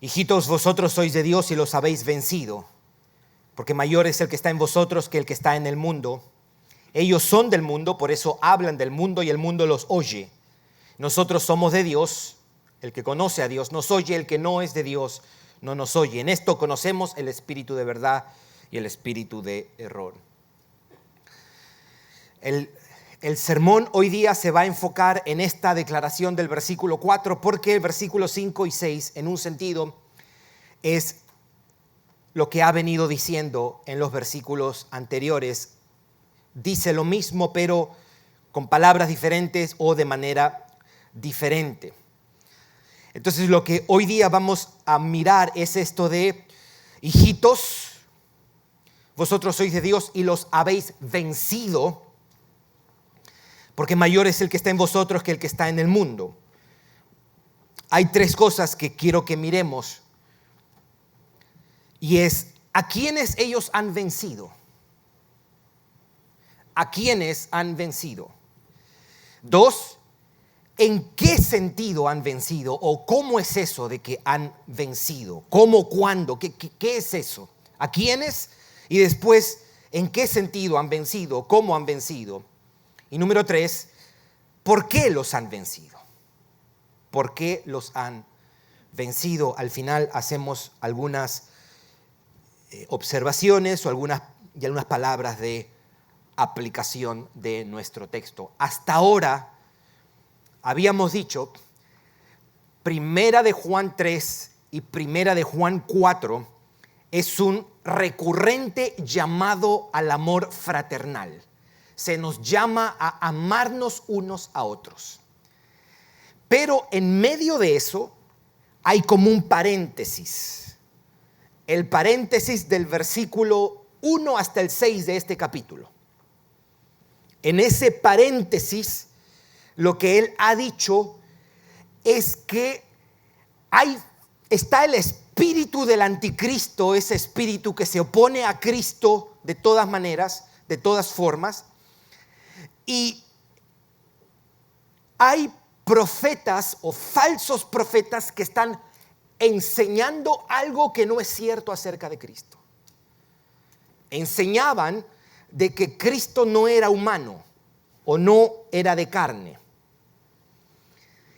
Hijitos, vosotros sois de Dios y los habéis vencido, porque mayor es el que está en vosotros que el que está en el mundo. Ellos son del mundo, por eso hablan del mundo y el mundo los oye. Nosotros somos de Dios, el que conoce a Dios nos oye, el que no es de Dios no nos oye. En esto conocemos el espíritu de verdad y el espíritu de error. El sermón hoy día se va a enfocar en esta declaración del versículo 4, porque el versículo 5 y 6, en un sentido, es lo que ha venido diciendo en los versículos anteriores. Dice lo mismo, pero con palabras diferentes o de manera diferente. Entonces, lo que hoy día vamos a mirar es esto de: hijitos, vosotros sois de Dios y los habéis vencido, porque mayor es el que está en vosotros que el que está en el mundo. Hay tres cosas que quiero que miremos, y es: ¿a quiénes ellos han vencido? ¿A quiénes han vencido? 2, ¿en qué sentido han vencido? ¿O cómo es eso de que han vencido? ¿Cómo? ¿Cuándo? ¿Qué es eso? ¿A quiénes? Y después, ¿en qué sentido han vencido? ¿Cómo han vencido? Y número 3, ¿por qué los han vencido? ¿Por qué los han vencido? Al final hacemos algunas observaciones o algunas palabras de aplicación de nuestro texto. Hasta ahora habíamos dicho, Primera de Juan 3 y Primera de Juan 4 es un recurrente llamado al amor fraternal. Se nos llama a amarnos unos a otros. Pero en medio de eso hay como un paréntesis. El paréntesis del versículo 1 hasta el 6 de este capítulo. En ese paréntesis, lo que él ha dicho es que está el espíritu del anticristo, ese espíritu que se opone a Cristo de todas maneras, de todas formas. Y hay profetas o falsos profetas que están enseñando algo que no es cierto acerca de Cristo. Enseñaban de que Cristo no era humano o no era de carne.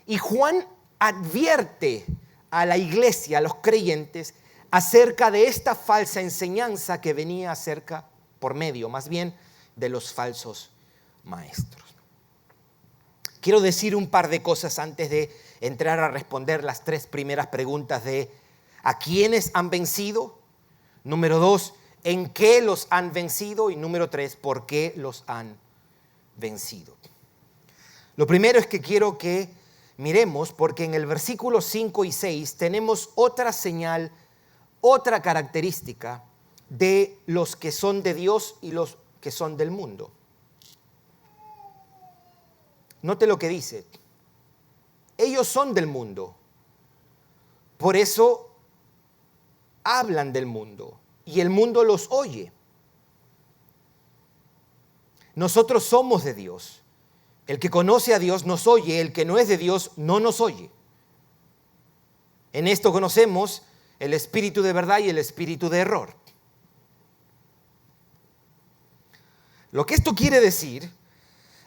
Y Juan advierte a la iglesia, a los creyentes, acerca de esta falsa enseñanza que venía por medio, más bien, de los falsos maestros. Quiero decir un par de cosas antes de entrar a responder las 3 primeras preguntas de ¿a quiénes han vencido? Número 2, ¿en qué los han vencido? Y número 3, ¿por qué los han vencido? Lo primero es que quiero que miremos, porque en el versículo 5 y 6 tenemos otra señal, otra característica de los que son de Dios y los que son del mundo. Note lo que dice: ellos son del mundo, por eso hablan del mundo y el mundo los oye. Nosotros somos de Dios. El que conoce a Dios nos oye, el que no es de Dios no nos oye. En esto conocemos el espíritu de verdad y el espíritu de error. Lo que esto quiere decir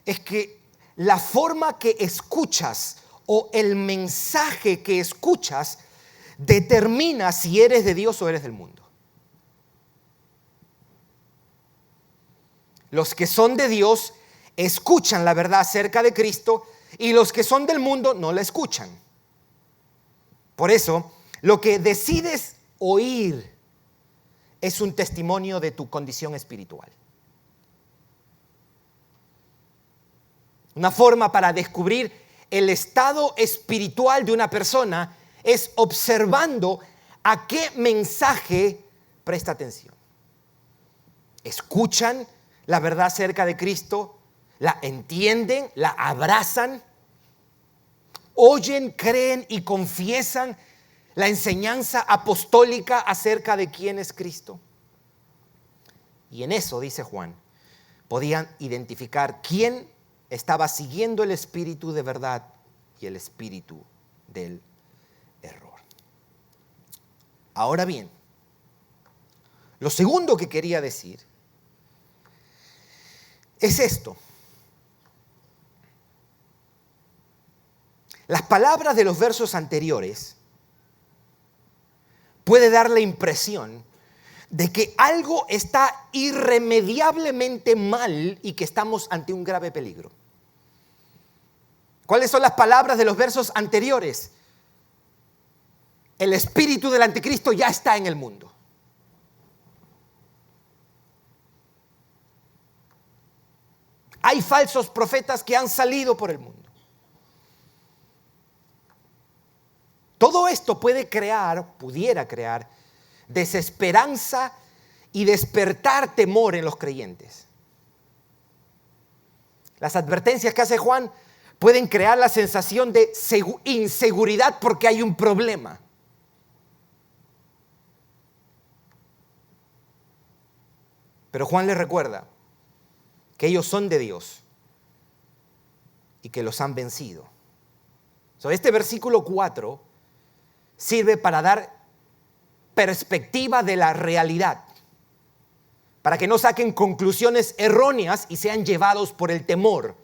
es que la forma que escuchas o el mensaje que escuchas determina si eres de Dios o eres del mundo. Los que son de Dios escuchan la verdad acerca de Cristo y los que son del mundo no la escuchan. Por eso, lo que decides oír es un testimonio de tu condición espiritual. Una forma para descubrir el estado espiritual de una persona es observando a qué mensaje presta atención. ¿Escuchan la verdad acerca de Cristo? ¿La entienden? ¿La abrazan? ¿Oyen, creen y confiesan la enseñanza apostólica acerca de quién es Cristo? Y en eso, dice Juan, podían identificar quién estaba siguiendo el espíritu de verdad y el espíritu del error. Ahora bien, lo segundo que quería decir es esto. Las palabras de los versos anteriores puede dar la impresión de que algo está irremediablemente mal y que estamos ante un grave peligro. ¿Cuáles son las palabras de los versos anteriores? El espíritu del anticristo ya está en el mundo. Hay falsos profetas que han salido por el mundo. Todo esto pudiera crear desesperanza y despertar temor en los creyentes. Las advertencias que hace Juan pueden crear la sensación de inseguridad porque hay un problema. Pero Juan les recuerda que ellos son de Dios y que los han vencido. Este versículo 4 sirve para dar perspectiva de la realidad, para que no saquen conclusiones erróneas y sean llevados por el temor.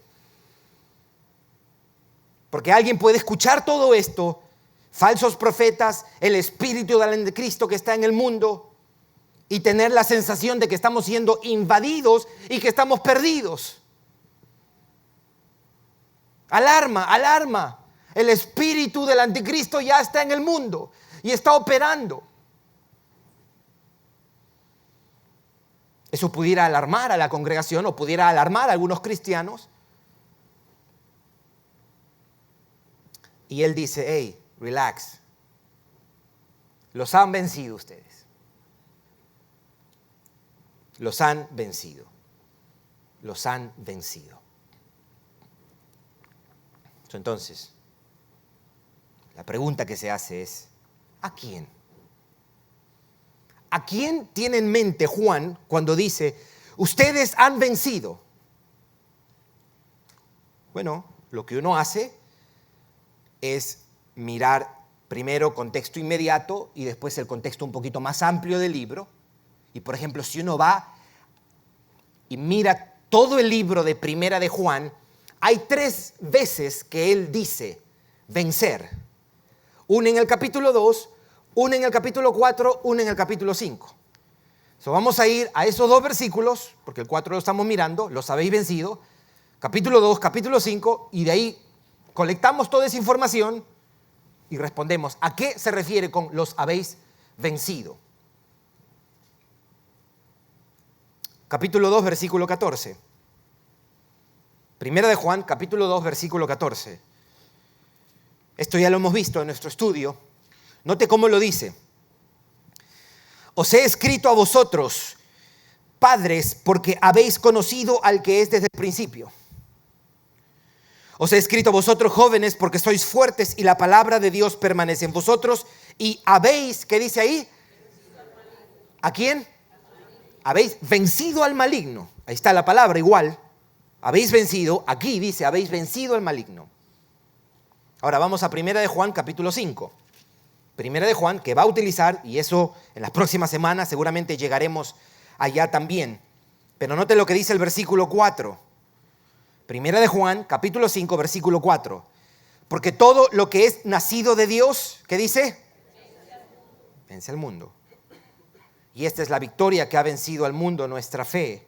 Porque alguien puede escuchar todo esto, falsos profetas, el espíritu del anticristo que está en el mundo, y tener la sensación de que estamos siendo invadidos y que estamos perdidos. Alarma, alarma. El espíritu del anticristo ya está en el mundo y está operando. Eso pudiera alarmar a la congregación o pudiera alarmar a algunos cristianos. Y él dice, hey, relax. Los han vencido ustedes. Los han vencido. Los han vencido. Entonces, la pregunta que se hace es, ¿a quién? ¿A quién tiene en mente Juan cuando dice, ustedes han vencido? Bueno, lo que uno hace es mirar primero contexto inmediato y después el contexto un poquito más amplio del libro. Y por ejemplo, si uno va y mira todo el libro de Primera de Juan, hay 3 veces que él dice vencer. Una en el capítulo 2, una en el capítulo 4, una en el capítulo 5. Vamos a ir a esos 2 versículos, porque el 4 lo estamos mirando, los habéis vencido. Capítulo 2, capítulo 5, y de ahí colectamos toda esa información y respondemos, ¿a qué se refiere con los habéis vencido? Capítulo 2, versículo 14. Primera de Juan, capítulo 2, versículo 14. Esto ya lo hemos visto en nuestro estudio. Note cómo lo dice. Os he escrito a vosotros, padres, porque habéis conocido al que es desde el principio. Os he escrito a vosotros, jóvenes, porque sois fuertes y la palabra de Dios permanece en vosotros y habéis, ¿qué dice ahí? ¿A quién? Habéis vencido al maligno. Ahí está la palabra igual. Habéis vencido. Aquí dice, habéis vencido al maligno. Ahora vamos a Primera de Juan, capítulo 5. Primera de Juan, que va a utilizar, y eso en las próximas semanas seguramente llegaremos allá también. Pero note lo que dice el versículo 4. Primera de Juan, capítulo 5, versículo 4. Porque todo lo que es nacido de Dios, ¿qué dice? Vence al mundo. Y esta es la victoria que ha vencido al mundo, nuestra fe.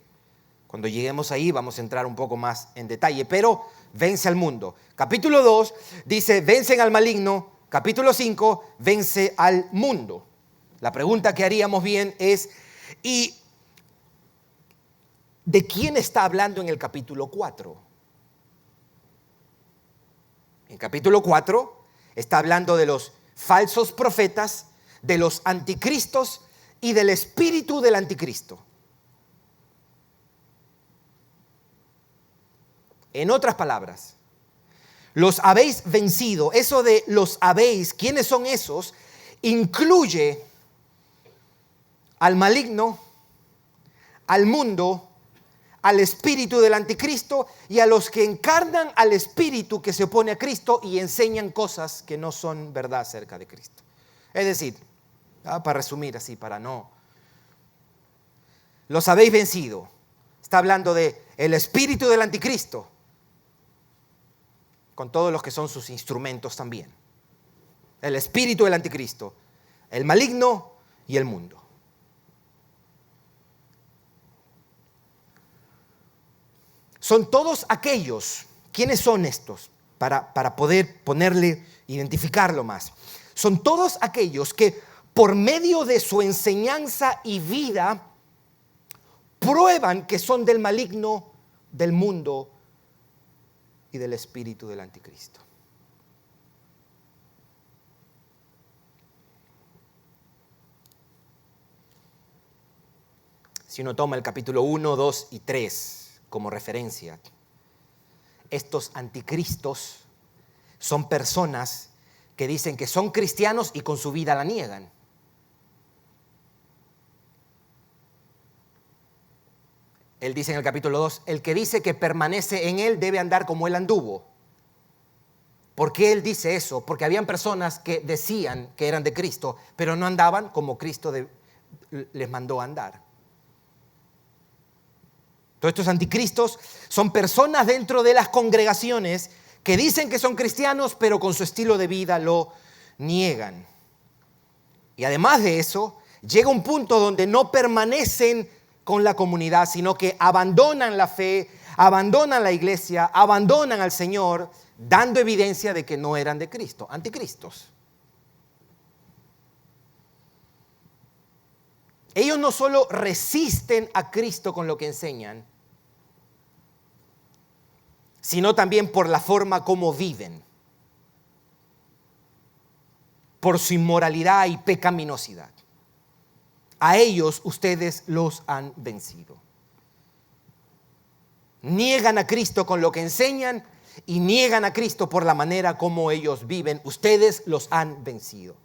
Cuando lleguemos ahí vamos a entrar un poco más en detalle, pero vence al mundo. Capítulo 2 dice, vencen al maligno. Capítulo 5, vence al mundo. La pregunta que haríamos bien es, ¿y de quién está hablando en el capítulo 4? En capítulo 4 está hablando de los falsos profetas, de los anticristos y del espíritu del anticristo. En otras palabras, los habéis vencido. Eso de los habéis, ¿quiénes son esos? Incluye al maligno, al mundo, al espíritu del anticristo y a los que encarnan al espíritu que se opone a Cristo y enseñan cosas que no son verdad acerca de Cristo. Es decir, Para resumir así, para no. Los habéis vencido. Está hablando de el espíritu del anticristo, con todos los que son sus instrumentos también. El espíritu del anticristo, el maligno y el mundo. Son todos aquellos. ¿Quiénes son estos? Para poder identificarlo más. Son todos aquellos que por medio de su enseñanza y vida prueban que son del maligno, del mundo y del espíritu del anticristo. Si uno toma el capítulo 1, 2 y 3 como referencia, estos anticristos son personas que dicen que son cristianos y con su vida la niegan. Él dice en el capítulo 2, el que dice que permanece en él debe andar como él anduvo. ¿Por qué él dice eso? Porque habían personas que decían que eran de Cristo, pero no andaban como Cristo les mandó a andar. Todos estos anticristos son personas dentro de las congregaciones que dicen que son cristianos, pero con su estilo de vida lo niegan. Y además de eso, llega un punto donde no permanecen con la comunidad, sino que abandonan la fe, abandonan la iglesia, abandonan al Señor, dando evidencia de que no eran de Cristo, anticristos. Ellos no solo resisten a Cristo con lo que enseñan, sino también por la forma como viven, por su inmoralidad y pecaminosidad. A ellos ustedes los han vencido. Niegan a Cristo con lo que enseñan y niegan a Cristo por la manera como ellos viven. Ustedes los han vencido.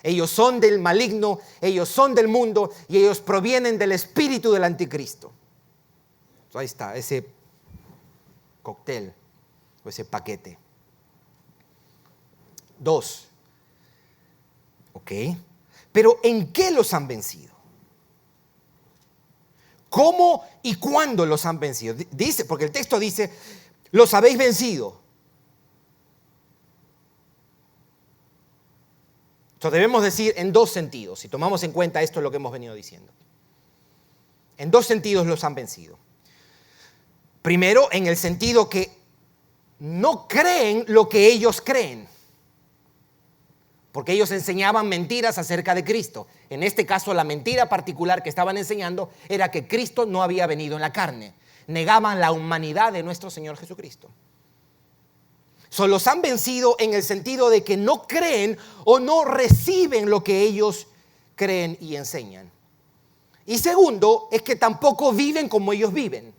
Ellos son del maligno, ellos son del mundo y ellos provienen del espíritu del anticristo. Ahí está, ese cóctel o ese paquete. 2. ¿Ok? Pero ¿en qué los han vencido? ¿Cómo y cuándo los han vencido? Dice, porque el texto dice, los habéis vencido. Entonces debemos decir en dos sentidos, si tomamos en cuenta esto es lo que hemos venido diciendo. En dos sentidos los han vencido. Primero, en el sentido que no creen lo que ellos creen. Porque ellos enseñaban mentiras acerca de Cristo. En este caso, la mentira particular que estaban enseñando era que Cristo no había venido en la carne. Negaban la humanidad de nuestro Señor Jesucristo. Los han vencido en el sentido de que no creen o no reciben lo que ellos creen y enseñan. Y segundo, es que tampoco viven como ellos viven.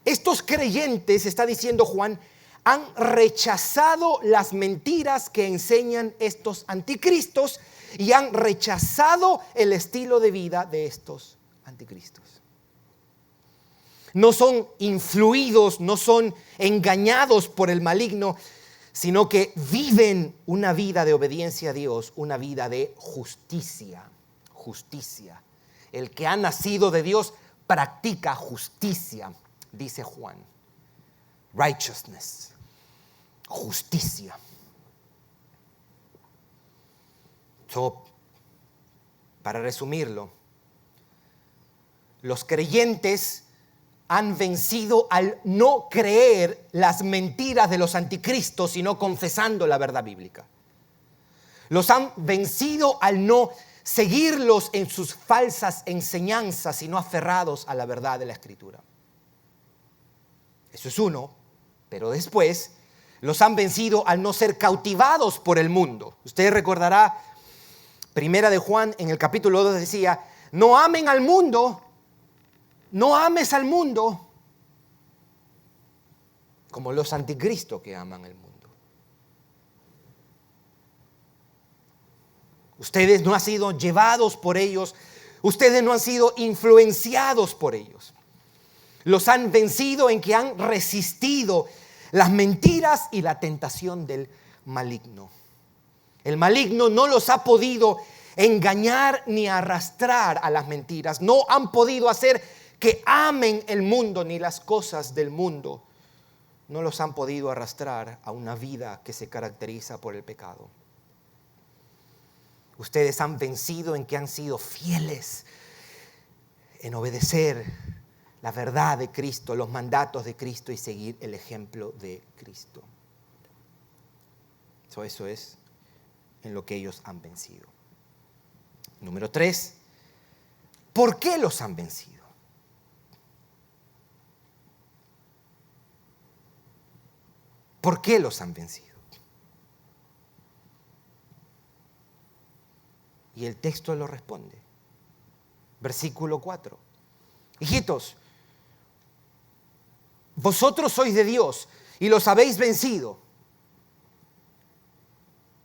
Estos creyentes, está diciendo Juan, han rechazado las mentiras que enseñan estos anticristos y han rechazado el estilo de vida de estos anticristos. No son influidos, no son engañados por el maligno, sino que viven una vida de obediencia a Dios, una vida de justicia. Justicia. El que ha nacido de Dios practica justicia, dice Juan. Righteousness. Justicia. Para resumirlo, los creyentes han vencido al no creer las mentiras de los anticristos, sino confesando la verdad bíblica. Los han vencido al no seguirlos en sus falsas enseñanzas, sino aferrados a la verdad de la Escritura. Eso es uno, pero después los han vencido al no ser cautivados por el mundo. Usted recordará, primera de Juan en el capítulo 2 decía, no amen al mundo, no ames al mundo como los anticristos que aman el mundo. Ustedes no han sido llevados por ellos, ustedes no han sido influenciados por ellos. Los han vencido en que han resistido las mentiras y la tentación del maligno. El maligno no los ha podido engañar ni arrastrar a las mentiras. No han podido hacer que amen el mundo ni las cosas del mundo. No los han podido arrastrar a una vida que se caracteriza por el pecado. Ustedes han vencido en que han sido fieles en obedecer la verdad de Cristo, los mandatos de Cristo y seguir el ejemplo de Cristo. Eso es en lo que ellos han vencido. Número 3, ¿por qué los han vencido? ¿Por qué los han vencido? Y el texto lo responde. Versículo 4. Hijitos, vosotros sois de Dios y los habéis vencido.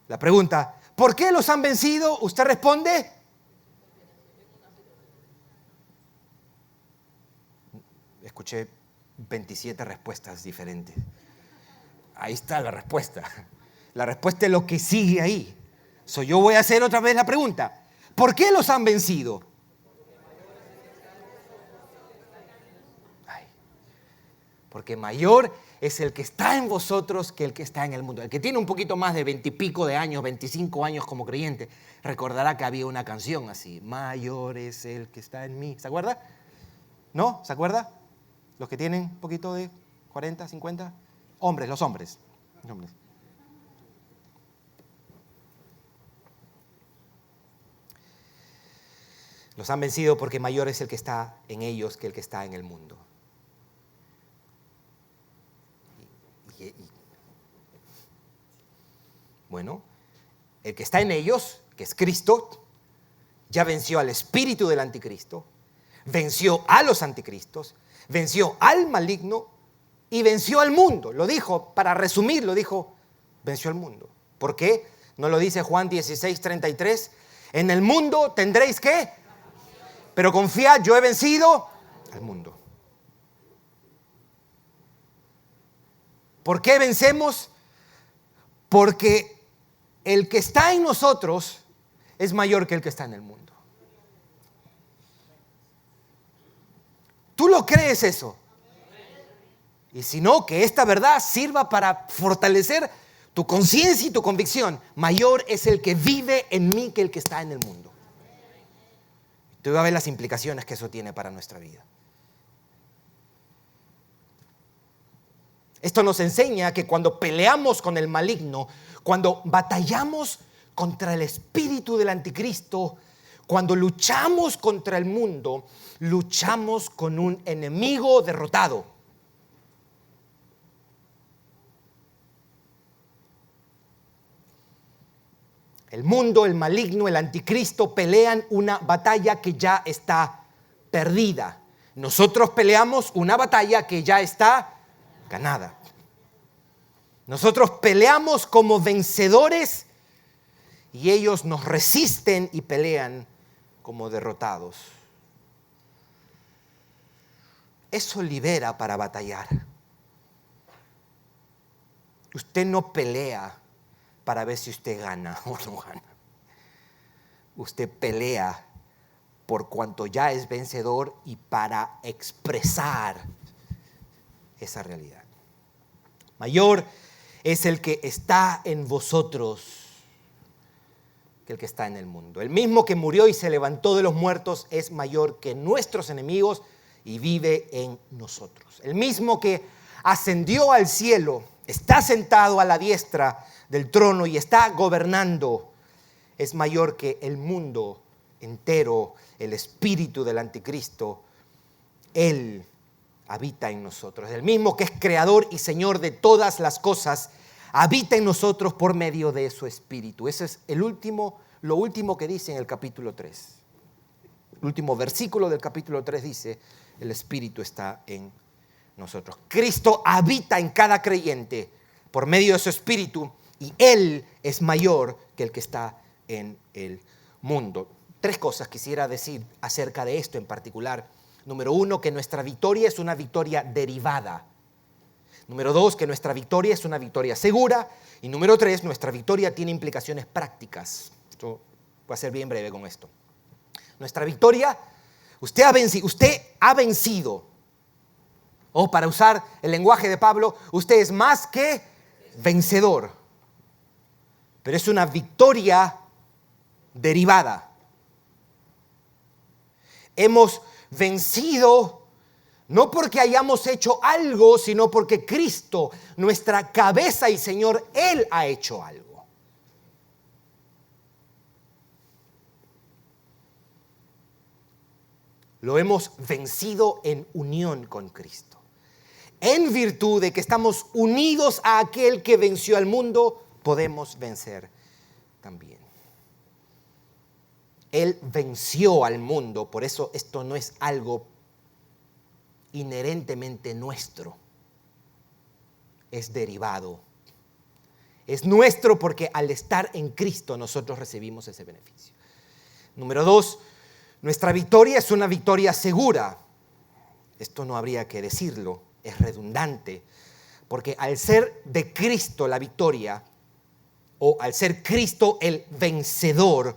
La pregunta, ¿por qué los han vencido? Usted responde. Escuché 27 respuestas diferentes. Ahí está la respuesta. La respuesta es lo que sigue ahí. Yo voy a hacer otra vez la pregunta. ¿Por qué los han vencido? Porque mayor es el que está en vosotros que el que está en el mundo. El que tiene un poquito más de 20 y pico de años, 25 años como creyente, recordará que había una canción así. Mayor es el que está en mí. ¿Se acuerda? ¿No? ¿Se acuerda? Los que tienen un poquito de 40, 50. Hombres, los hombres. Los hombres. Los han vencido porque mayor es el que está en ellos que el que está en el mundo. Bueno, el que está en ellos, que es Cristo, ya venció al espíritu del anticristo, venció a los anticristos, venció al maligno y venció al mundo. Lo dijo, para resumir, lo dijo, venció al mundo. ¿Por qué? ¿No lo dice Juan 16:33? En el mundo tendréis ¿qué? Pero confiad, yo he vencido al mundo. ¿Por qué vencemos? Porque el que está en nosotros es mayor que el que está en el mundo. ¿Tú lo crees eso? Y si no, que esta verdad sirva para fortalecer tu conciencia y tu convicción. Mayor es el que vive en mí que el que está en el mundo. Tú vas a ver las implicaciones que eso tiene para nuestra vida. Esto nos enseña que cuando peleamos con el maligno, cuando batallamos contra el espíritu del anticristo, cuando luchamos contra el mundo, luchamos con un enemigo derrotado. El mundo, el maligno, el anticristo pelean una batalla que ya está perdida. Nosotros peleamos una batalla que ya está ganada. Nosotros peleamos como vencedores y ellos nos resisten y pelean como derrotados. Eso libera para batallar. Usted no pelea para ver si usted gana o no gana. Usted pelea por cuanto ya es vencedor y para expresar esa realidad. Mayor es el que está en vosotros que el que está en el mundo. El mismo que murió y se levantó de los muertos es mayor que nuestros enemigos y vive en nosotros. El mismo que ascendió al cielo, está sentado a la diestra del trono y está gobernando, es mayor que el mundo entero, el espíritu del anticristo. Él habita en nosotros. El mismo que es creador y señor de todas las cosas, habita en nosotros por medio de su espíritu. Ese es lo último que dice en el capítulo 3. El último versículo del capítulo 3 dice, el espíritu está en nosotros. Cristo habita en cada creyente por medio de su espíritu y Él es mayor que el que está en el mundo. 3 cosas quisiera decir acerca de esto en particular. Número 1, que nuestra victoria es una victoria derivada. Número 2, que nuestra victoria es una victoria segura. Y número 3, nuestra victoria tiene implicaciones prácticas. Esto voy a ser bien breve con esto. Nuestra victoria, usted ha vencido. O para usar el lenguaje de Pablo, usted es más que vencedor. Pero es una victoria derivada. Hemos vencido no porque hayamos hecho algo, sino porque Cristo, nuestra cabeza y Señor, Él ha hecho algo. Lo hemos vencido en unión con Cristo. En virtud de que estamos unidos a aquel que venció al mundo, podemos vencer también. Él venció al mundo, por eso esto no es algo inherentemente nuestro. Es derivado. Es nuestro porque al estar en Cristo nosotros recibimos ese beneficio. Número 2, nuestra victoria es una victoria segura. Esto no habría que decirlo, es redundante, porque al ser de Cristo la victoria, o al ser Cristo el vencedor,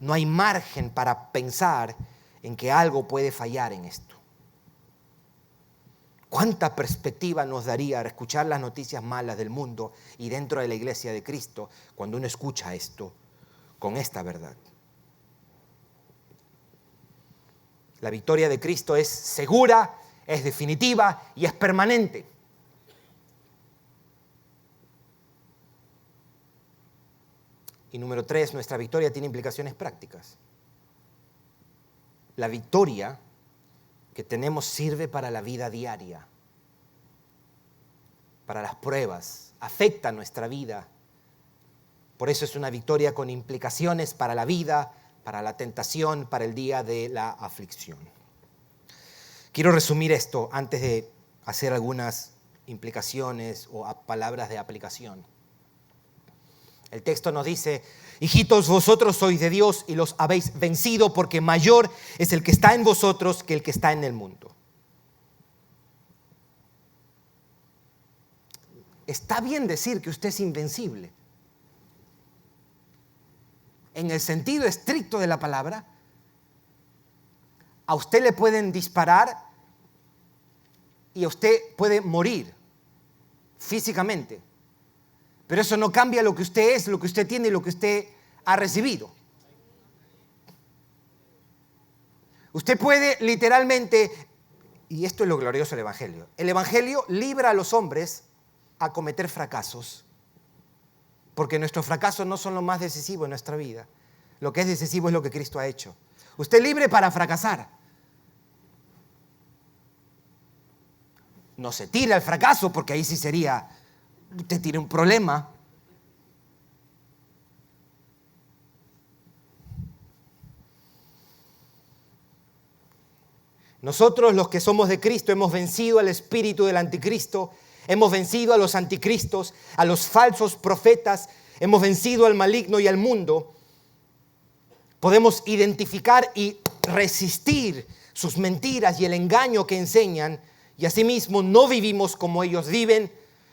no hay margen para pensar en que algo puede fallar en esto. ¿Cuánta perspectiva nos daría escuchar las noticias malas del mundo y dentro de la iglesia de Cristo cuando uno escucha esto con esta verdad? La victoria de Cristo es segura, es definitiva y es permanente. Y número 3, nuestra victoria tiene implicaciones prácticas. La victoria que tenemos sirve para la vida diaria, para las pruebas, afecta nuestra vida. Por eso es una victoria con implicaciones para la vida, para la tentación, para el día de la aflicción. Quiero resumir esto antes de hacer algunas implicaciones o palabras de aplicación. El texto nos dice: hijitos, vosotros sois de Dios y los habéis vencido, porque mayor es el que está en vosotros que el que está en el mundo. Está bien decir que usted es invencible. En el sentido estricto de la palabra, a usted le pueden disparar y a usted puede morir físicamente. Pero eso no cambia lo que usted es, lo que usted tiene y lo que usted ha recibido. Usted puede literalmente, y esto es lo glorioso del Evangelio. El Evangelio libra a los hombres a cometer fracasos, porque nuestros fracasos no son lo más decisivo en nuestra vida. Lo que es decisivo es lo que Cristo ha hecho. Usted es libre para fracasar. No se tire al fracaso, porque ahí sí sería, usted tiene un problema. Nosotros, los que somos de Cristo, hemos vencido al espíritu del anticristo, hemos vencido a los anticristos, a los falsos profetas, hemos vencido al maligno y al mundo. Podemos identificar y resistir sus mentiras y el engaño que enseñan, y asimismo no vivimos como ellos viven,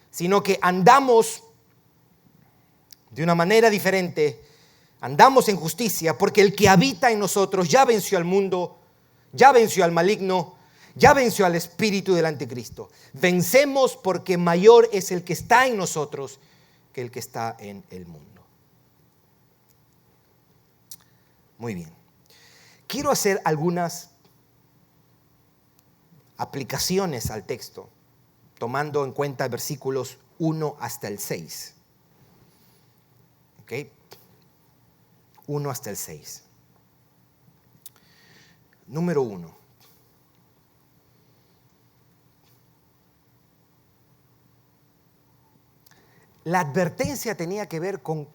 sino que andamos de una manera diferente, andamos en justicia, porque el que habita en nosotros ya venció al mundo, ya venció al maligno, ya venció al espíritu del anticristo. Vencemos porque mayor es el que está en nosotros que el que está en el mundo. Muy bien. Quiero hacer algunas aplicaciones al texto, tomando en cuenta versículos 1 hasta el 6. ¿Ok? 1 hasta el 6. Número 1. La advertencia tenía que ver con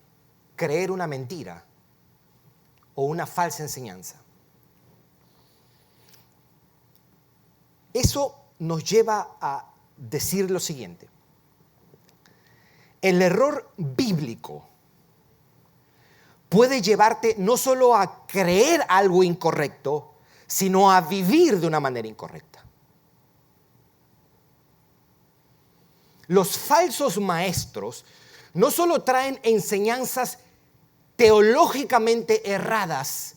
creer una mentira o una falsa enseñanza. Eso nos lleva a decir lo siguiente. El error bíblico puede llevarte no solo a creer algo incorrecto, sino a vivir de una manera incorrecta. Los falsos maestros no solo traen enseñanzas teológicamente erradas,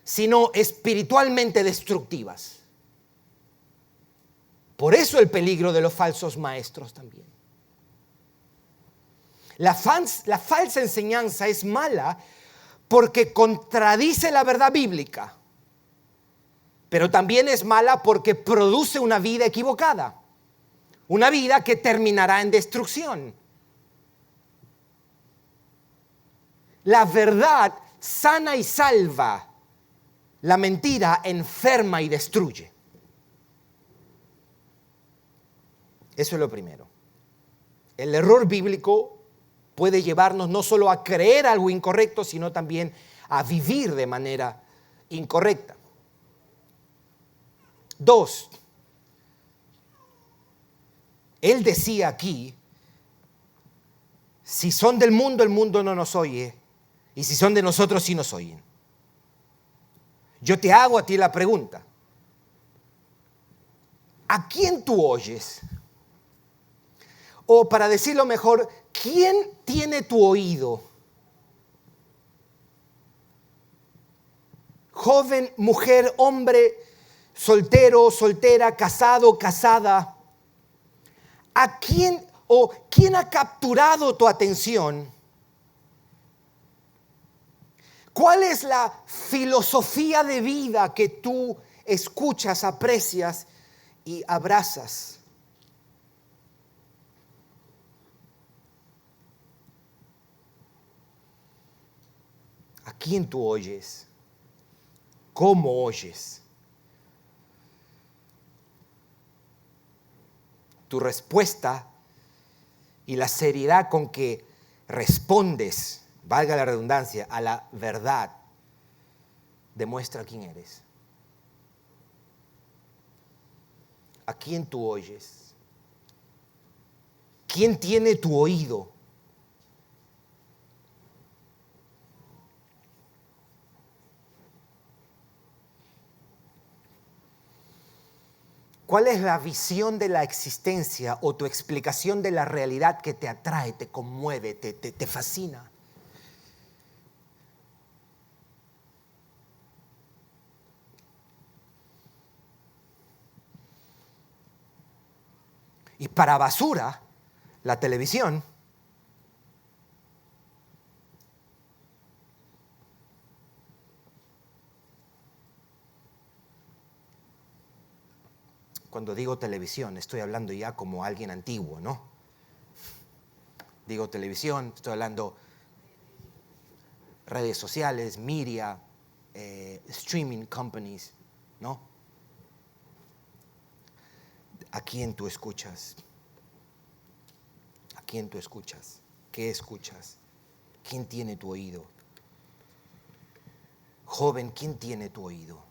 sino espiritualmente destructivas. Por eso el peligro de los falsos maestros también. La falsa enseñanza es mala porque contradice la verdad bíblica, pero también es mala porque produce una vida equivocada, una vida que terminará en destrucción. La verdad sana y salva, la mentira enferma y destruye. Eso es lo primero. El error bíblico puede llevarnos no solo a creer algo incorrecto, sino también a vivir de manera incorrecta. 2. Él decía aquí, si son del mundo, el mundo no nos oye, y si son de nosotros, sí nos oyen. Yo te hago a ti la pregunta, ¿a quién tú oyes? O para decirlo mejor, ¿quién tiene tu oído? Joven, mujer, hombre, soltero, soltera, casado, casada. ¿A quién o quién ha capturado tu atención? ¿Cuál es la filosofía de vida que tú escuchas, aprecias y abrazas? ¿A quién tú oyes? ¿Cómo oyes? Tu respuesta y la seriedad con que respondes, valga la redundancia, a la verdad, demuestra quién eres. ¿A quién tú oyes? ¿Quién tiene tu oído? ¿Cuál es la visión de la existencia o tu explicación de la realidad que te atrae, te conmueve, te fascina? Y para basura, la televisión. Cuando digo televisión, estoy hablando ya como alguien antiguo, ¿no? Digo televisión, estoy hablando redes sociales, media, streaming companies, ¿no? ¿A quién tú escuchas? ¿A quién tú escuchas? ¿Qué escuchas? ¿Quién tiene tu oído? Joven, ¿quién tiene tu oído?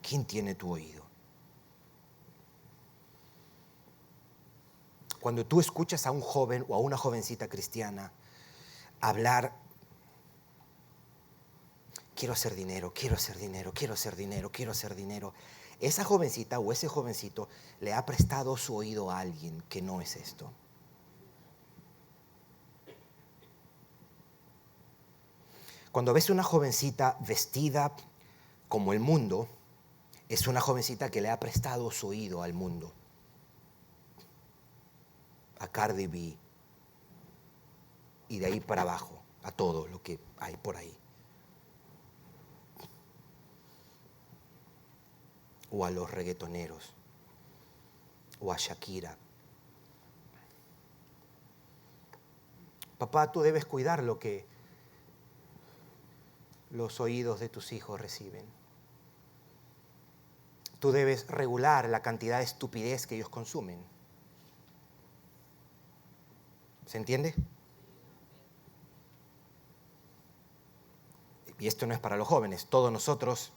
¿Quién tiene tu oído? Cuando tú escuchas a un joven o a una jovencita cristiana hablar, quiero hacer dinero, quiero hacer dinero, quiero hacer dinero, quiero hacer dinero, esa jovencita o ese jovencito le ha prestado su oído a alguien que no es esto. Cuando ves una jovencita vestida como el mundo, es una jovencita que le ha prestado su oído al mundo. A Cardi B y de ahí para abajo, a todo lo que hay por ahí. O a los reggaetoneros, o a Shakira. Papá, tú debes cuidar lo que los oídos de tus hijos reciben. Tú debes regular la cantidad de estupidez que ellos consumen. ¿Se entiende? Y esto no es para los jóvenes, todos nosotros,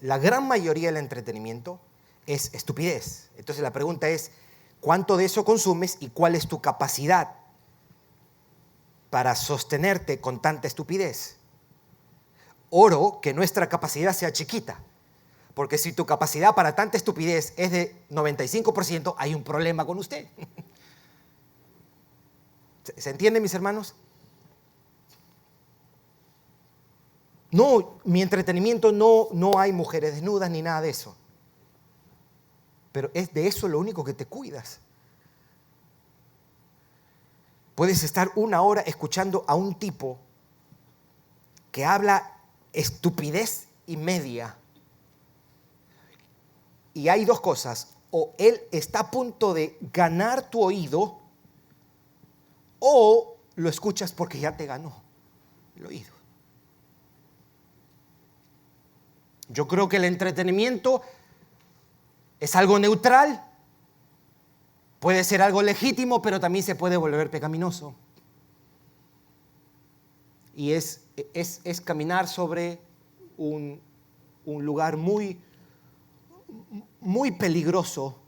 la gran mayoría del entretenimiento es estupidez. Entonces la pregunta es, ¿cuánto de eso consumes y cuál es tu capacidad para sostenerte con tanta estupidez? Oro que nuestra capacidad sea chiquita, Porque si tu capacidad para tanta estupidez es de 95%, hay un problema con usted. ¿Se entiende, mis hermanos? No, mi entretenimiento no hay mujeres desnudas ni nada de eso. Pero es de eso lo único que te cuidas. Puedes estar 1 hora escuchando a un tipo que habla estupidez y media. Y hay 2 cosas. O él está a punto de ganar tu oído, o lo escuchas porque ya te ganó el oído. Yo creo que el entretenimiento es algo neutral. Puede ser algo legítimo, pero también se puede volver pecaminoso. Y es caminar sobre un lugar muy peligroso,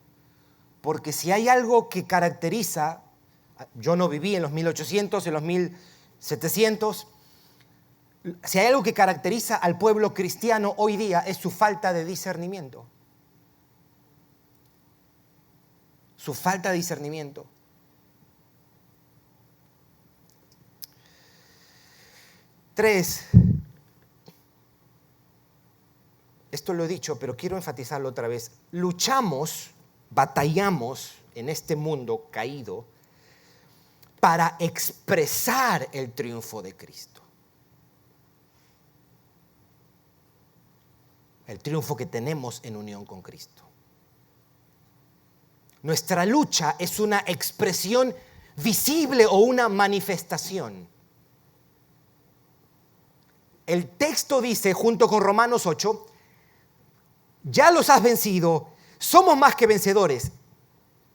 porque si hay algo que caracteriza, yo no viví en los 1800, en los 1700, si hay algo que caracteriza al pueblo cristiano hoy día es su falta de discernimiento. Su falta de discernimiento. Tres, esto lo he dicho, pero quiero enfatizarlo otra vez. Luchamos, batallamos en este mundo caído para expresar el triunfo de Cristo. El triunfo que tenemos en unión con Cristo. Nuestra lucha es una expresión visible o una manifestación. El texto dice, junto con Romanos 8, ya los has vencido, somos más que vencedores.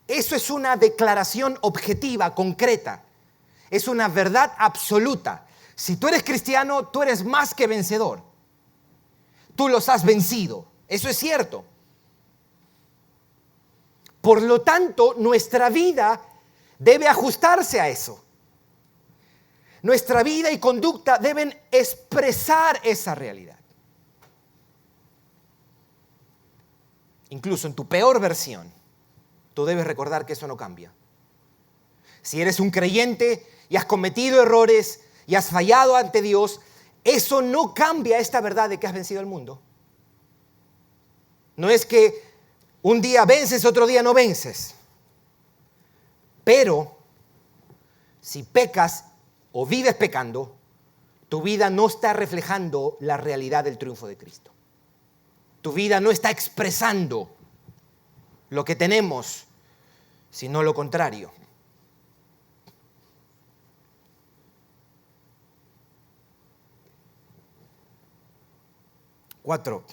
Eso es una declaración objetiva, concreta. Es una verdad absoluta. Si tú eres cristiano, tú eres más que vencedor. Tú los has vencido. Eso es cierto. Por lo tanto, nuestra vida debe ajustarse a eso. Nuestra vida y conducta deben expresar esa realidad. Incluso en tu peor versión, tú debes recordar que eso no cambia. Si eres un creyente y has cometido errores y has fallado ante Dios, eso no cambia esta verdad de que has vencido al mundo. No es que un día vences, otro día no vences. Pero si pecas o vives pecando, tu vida no está reflejando la realidad del triunfo de Cristo. Tu vida no está expresando lo que tenemos, sino lo contrario. Cuatro.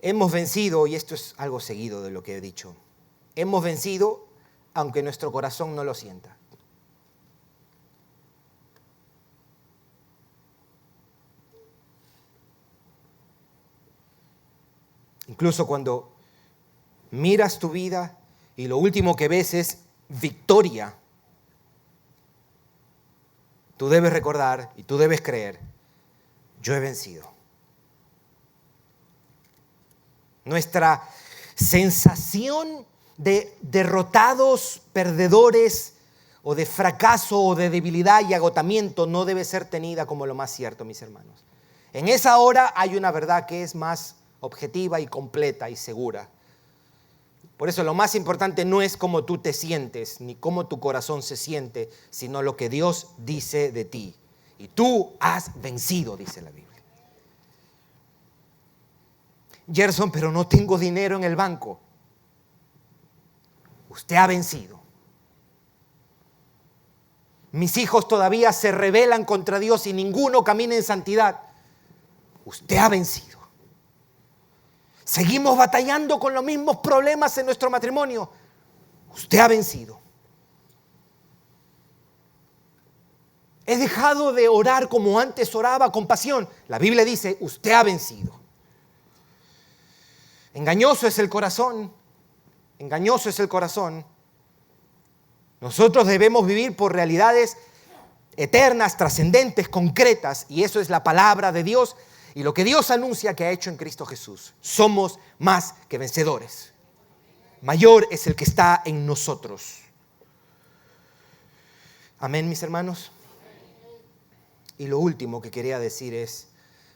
Hemos vencido, y esto es algo seguido de lo que he dicho, hemos vencido aunque nuestro corazón no lo sienta. Incluso cuando miras tu vida y lo último que ves es victoria, tú debes recordar y tú debes creer, yo he vencido. Nuestra sensación de derrotados, perdedores, o de fracaso, o de debilidad y agotamiento no debe ser tenida como lo más cierto, mis hermanos. En esa hora hay una verdad que es más objetiva y completa y segura. Por eso lo más importante no es cómo tú te sientes, ni cómo tu corazón se siente, sino lo que Dios dice de ti. Y tú has vencido, dice la Biblia. Gerson, pero no tengo dinero en el banco. Usted ha vencido. Mis hijos todavía se rebelan contra Dios y ninguno camina en santidad. Usted ha vencido. Seguimos batallando con los mismos problemas en nuestro matrimonio. Usted ha vencido. He dejado de orar como antes oraba con pasión. La Biblia dice, usted ha vencido. Engañoso es el corazón. Engañoso es el corazón. Nosotros debemos vivir por realidades eternas, trascendentes, concretas, y eso es la palabra de Dios y lo que Dios anuncia que ha hecho en Cristo Jesús. Somos más que vencedores. Mayor es el que está en nosotros. Amén, mis hermanos. Y lo último que quería decir es,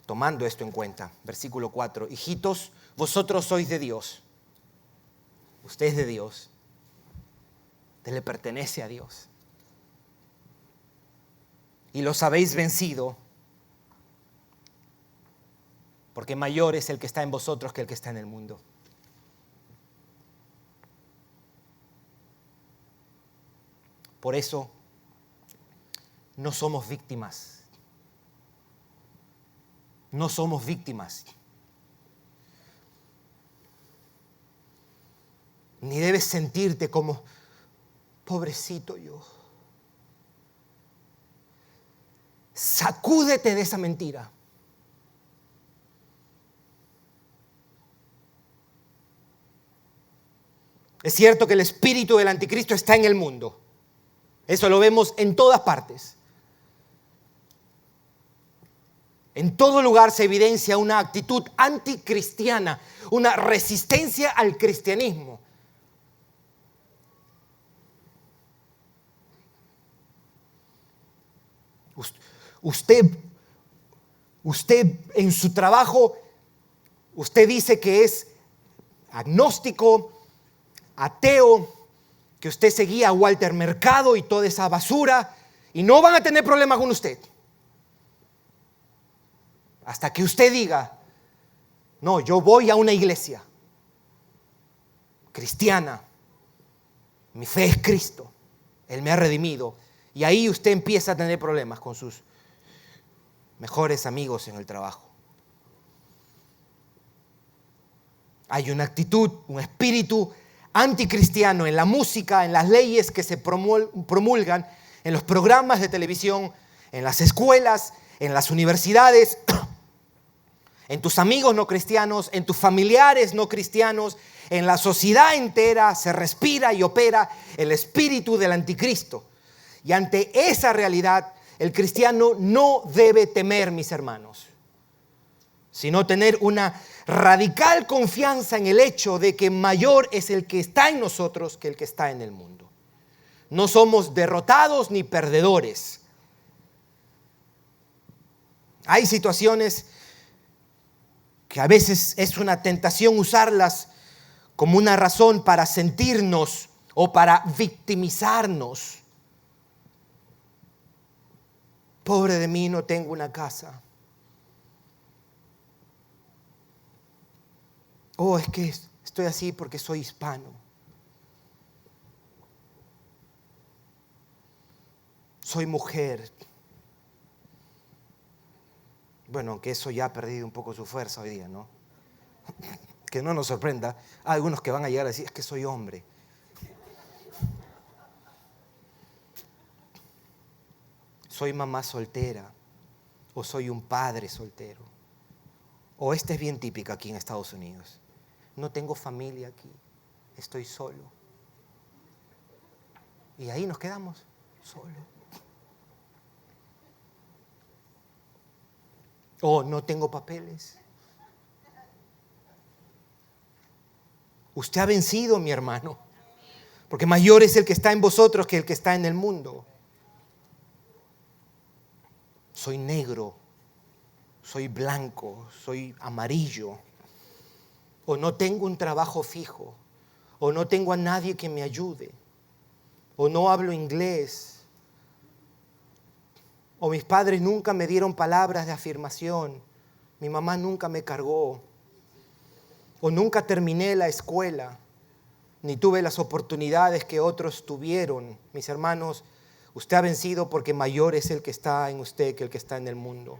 tomando esto en cuenta, versículo 4, hijitos, vosotros sois de Dios. Usted es de Dios. Usted le pertenece a Dios. Y los habéis vencido, porque mayor es el que está en vosotros que el que está en el mundo. Por eso, no somos víctimas. No somos víctimas. Ni debes sentirte como, pobrecito yo. Sacúdete de esa mentira. Es cierto que el espíritu del anticristo está en el mundo. Eso lo vemos en todas partes. En todo lugar se evidencia una actitud anticristiana, una resistencia al cristianismo. Usted en su trabajo, usted dice que es agnóstico, ateo, que usted seguía a Walter Mercado y toda esa basura, y no van a tener problemas con usted. Hasta que usted diga, no, yo voy a una iglesia cristiana, mi fe es Cristo, Él me ha redimido, y ahí usted empieza a tener problemas con sus mejores amigos en el trabajo. Hay una actitud, un espíritu anticristiano en la música, en las leyes que se promulgan, en los programas de televisión, en las escuelas, en las universidades, en tus amigos no cristianos, en tus familiares no cristianos, en la sociedad entera se respira y opera el espíritu del anticristo. Y ante esa realidad, el cristiano no debe temer, mis hermanos, sino tener una radical confianza en el hecho de que mayor es el que está en nosotros que el que está en el mundo. No somos derrotados ni perdedores. Hay situaciones que a veces es una tentación usarlas como una razón para sentirnos o para victimizarnos. Pobre de mí, no tengo una casa. Oh, es que estoy así porque soy hispano. Soy mujer. Bueno, aunque eso ya ha perdido un poco su fuerza hoy día, ¿no? Que no nos sorprenda. Hay algunos que van a llegar a decir, es que soy hombre. Soy mamá soltera. O soy un padre soltero. O esta es bien típica aquí en Estados Unidos. No tengo familia aquí. Estoy solo. Y ahí nos quedamos solos. O no tengo papeles. Usted ha vencido, mi hermano. Porque mayor es el que está en vosotros que el que está en el mundo. Soy negro. Soy blanco. Soy amarillo. O no tengo un trabajo fijo. O no tengo a nadie que me ayude. O no hablo inglés. O mis padres nunca me dieron palabras de afirmación. Mi mamá nunca me cargó. O nunca terminé la escuela. Ni tuve las oportunidades que otros tuvieron. Mis hermanos, usted ha vencido porque mayor es el que está en usted que el que está en el mundo.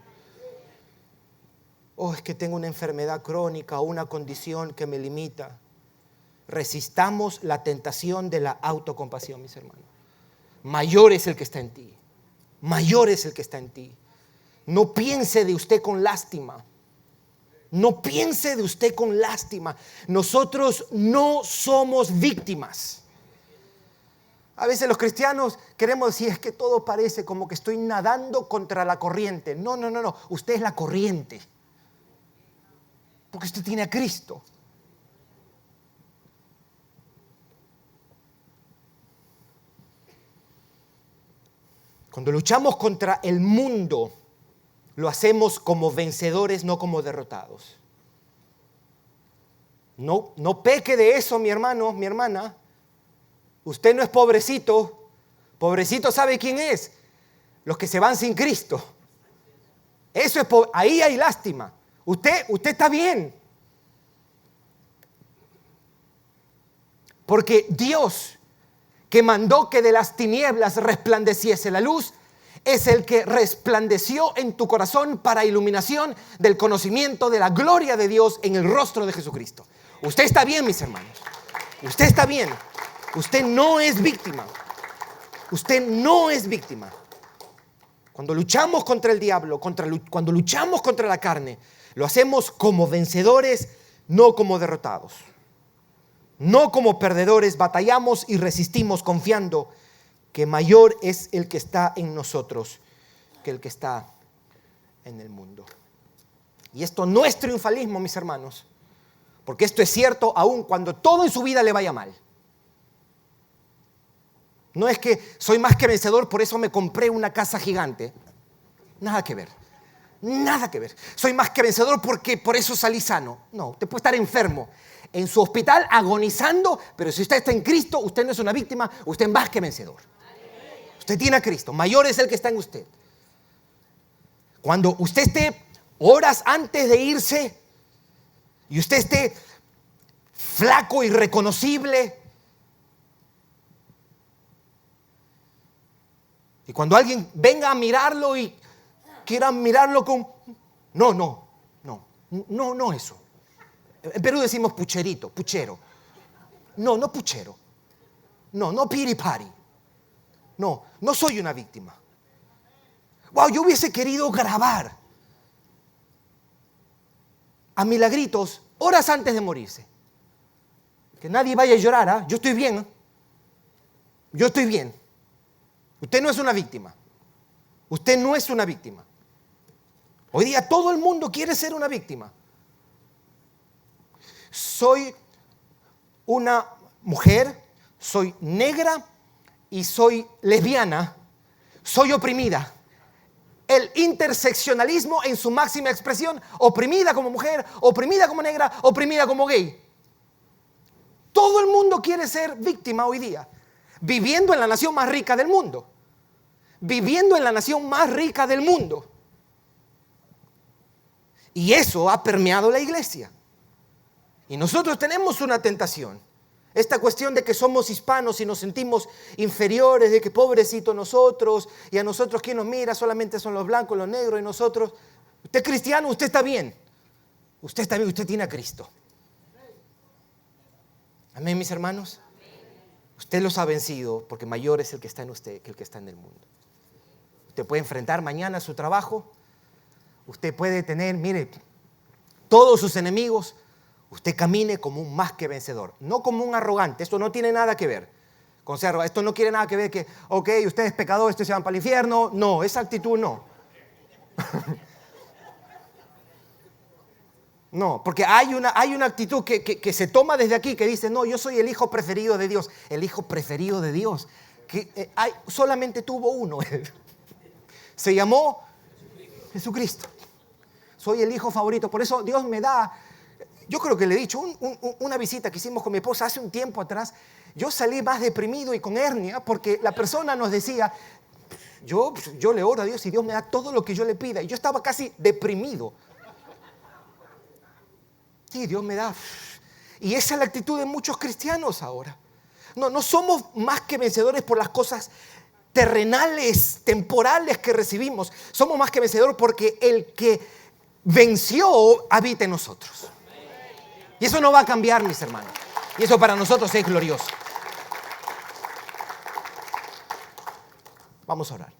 Oh, es que tengo una enfermedad crónica o una condición que me limita. Resistamos la tentación de la autocompasión, mis hermanos. Mayor es el que está en ti. Mayor es el que está en ti. No piense de usted con lástima. No piense de usted con lástima. Nosotros no somos víctimas. A veces los cristianos queremos decir, es que todo parece como que estoy nadando contra la corriente. No. Usted es la corriente. Porque usted tiene a Cristo. Cuando luchamos contra el mundo, lo hacemos como vencedores, no como derrotados. No peque de eso, mi hermano, mi hermana. Usted no es pobrecito. Pobrecito, ¿sabe quién es? Los que se van sin Cristo. Eso es ahí hay lástima. Usted está bien. Porque Dios, que mandó que de las tinieblas resplandeciese la luz, es el que resplandeció en tu corazón para iluminación del conocimiento de la gloria de Dios en el rostro de Jesucristo. Usted está bien, mis hermanos. Usted está bien. Usted no es víctima. Usted no es víctima. Cuando luchamos contra el diablo, cuando luchamos contra la carne, lo hacemos como vencedores, no como derrotados. No como perdedores, batallamos y resistimos confiando que mayor es el que está en nosotros que el que está en el mundo. Y esto no es triunfalismo, mis hermanos, porque esto es cierto aún cuando todo en su vida le vaya mal. No es que soy más que vencedor, por eso me compré una casa gigante. Nada que ver. Nada que ver. Soy más que vencedor porque por eso salí sano. No, usted puede estar enfermo en su hospital agonizando, pero si usted está en Cristo, usted no es una víctima, usted es más que vencedor. Usted tiene a Cristo, mayor es el que está en usted. Cuando usted esté horas antes de irse y usted esté flaco, irreconocible, y cuando alguien venga a mirarlo y quiera mirarlo con... No eso. En Perú decimos pucherito, puchero. No puchero. No piripari. No soy una víctima. Wow, yo hubiese querido grabar a Milagritos horas antes de morirse. Que nadie vaya a llorar, ¿ah? Yo estoy bien. Yo estoy bien. Usted no es una víctima. Usted no es una víctima. Hoy día todo el mundo quiere ser una víctima. Soy una mujer, soy negra y soy lesbiana, soy oprimida. El interseccionalismo en su máxima expresión, oprimida como mujer, oprimida como negra, oprimida como gay. Todo el mundo quiere ser víctima hoy día, viviendo en la nación más rica del mundo. Viviendo en la nación más rica del mundo. Y eso ha permeado la iglesia. Y nosotros tenemos una tentación. Esta cuestión de que somos hispanos y nos sentimos inferiores, de que pobrecito nosotros, y a nosotros quien nos mira solamente son los blancos, los negros, y nosotros, usted es cristiano, usted está bien. Usted está bien, usted tiene a Cristo. Amén, mis hermanos. Usted los ha vencido porque mayor es el que está en usted que el que está en el mundo. Usted puede enfrentar mañana su trabajo. Usted puede tener, mire, todos sus enemigos. Usted camine como un más que vencedor, no como un arrogante. Esto no tiene nada que ver con ser arrogante. Esto no quiere nada que ver que, ok, usted es pecador, usted se va para el infierno. No, esa actitud no. No, porque hay una actitud que se toma desde aquí que dice, no, yo soy el hijo preferido de Dios. El hijo preferido de Dios. Que solamente tuvo uno. Se llamó Jesucristo. Soy el hijo favorito. Por eso Dios me da... Yo creo que le he dicho, una visita que hicimos con mi esposa hace un tiempo atrás, yo salí más deprimido y con hernia porque la persona nos decía, yo le oro a Dios y Dios me da todo lo que yo le pida. Y yo estaba casi deprimido. Sí, Dios me da. Y esa es la actitud de muchos cristianos ahora. No somos más que vencedores por las cosas terrenales, temporales que recibimos. Somos más que vencedores porque el que venció habita en nosotros. Y eso no va a cambiar, mis hermanos. Y eso para nosotros es glorioso. Vamos a orar.